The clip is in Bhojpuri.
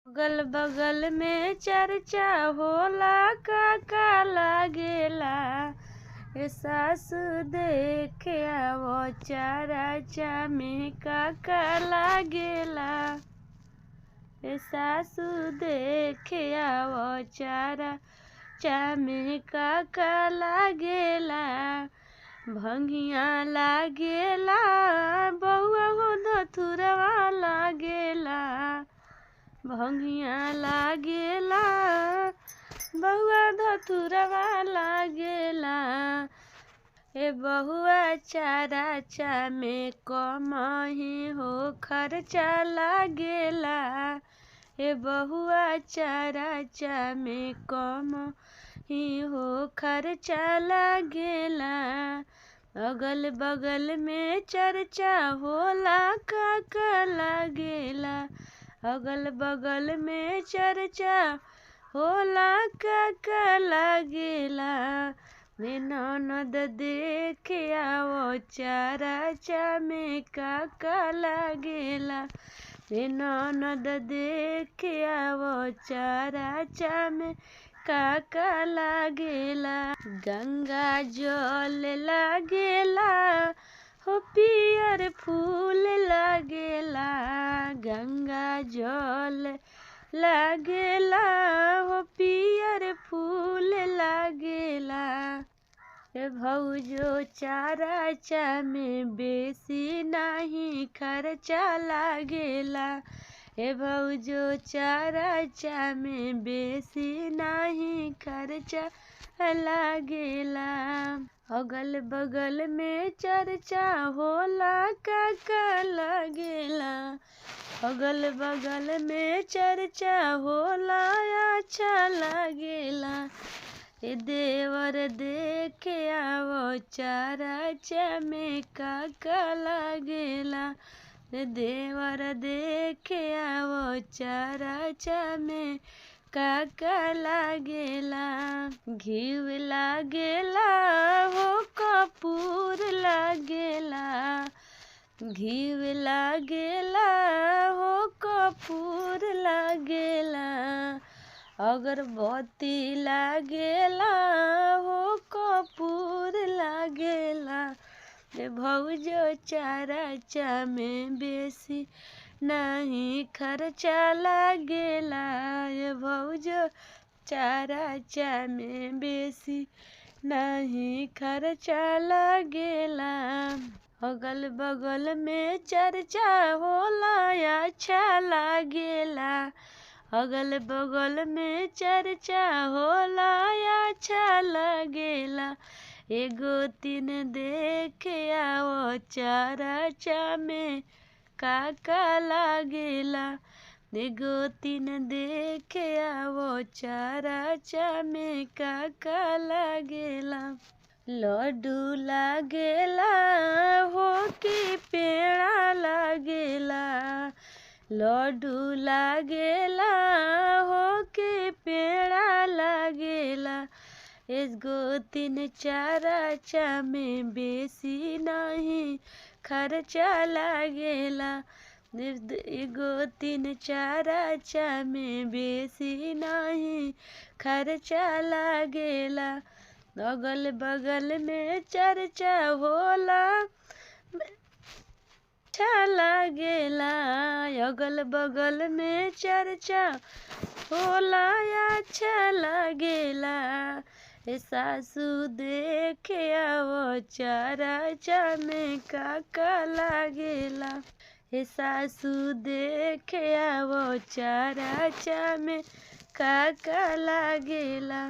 अगल बगल में चर्चा होला काका लागेला। ए सासु देखे आवो चर्चा में काका लागेला। ए सासु देखे आवो चर्चा में काका लागेला। भंगिया लागेला बउआ हो धतुरवा लागेला। भंगिया लागेला बउआ धतुरवा लागेला। ए बहुआ चर्चा में कमही हो खर्चा लागेला। ए बहुआ चर्चा में कमही हो खर्चा लागेला। अगल बगल में चर्चा होला काका लागेला। अगल बगल में चर्चा होला काका लागेला। रे ननद देखे आवो चर्चा में काका लागेला। रे ननद देखे आवो चर्चा में काका लागेला। गंगा जल लागेला हो पियर फूल लागेला। गंगा जल लागेला हो पियर फूल लागेला। ए भौजो चर्चा में बेसी नहीं खर्चा लागेला। ए भौजो चर्चा में बेसी नहीं खर्चा लागेला। अगल बगल में चर्चा होला काका लागेला। अगल बगल में चर्चा होला अच्छा लागेला। ए देवर देखे आवो चर्चा में काका लागेला। ए देवर देखे आवो चर्चा में काका लागेला। घीव लागेला हो कपूर लागेला। घीव लागेला हो कपूर लागेला। अगरबत्ती लागेला हो कपूर लागेला। ए भौजो चर्चा में बेसी नहीं खर्चा लागेला। ए भौजो चर्चा में बेसी नहीं खर्चा लागेला। अगल बगल में चर्चा होला अच्छा लागेला। अगल बगल में चर्चा होला अच्छा लागेला। एगो तीन देखे आवो चर्चा में काका लागेला। एगो तीन देखे आवो चर्चा में काका लागेला। लड्डू लागेला हो कि पेड़ा लागेला। लड्डू लागेला हो कि पेड़ा लागेला। एगो तीन चर्चा में बेसी नहीं खर्चा लागेला। एगो तीन चर्चा में बेसी नहीं खर्चा लागेला। अगल बगल में चर्चा होला अच्छा लागेला। अगल बगल में चर्चा होला अच्छा लागेला। ए सासु देखे आवो चर्चा में काका लागेला। ए सासु देखे आवो चर्चा में काका लागेला।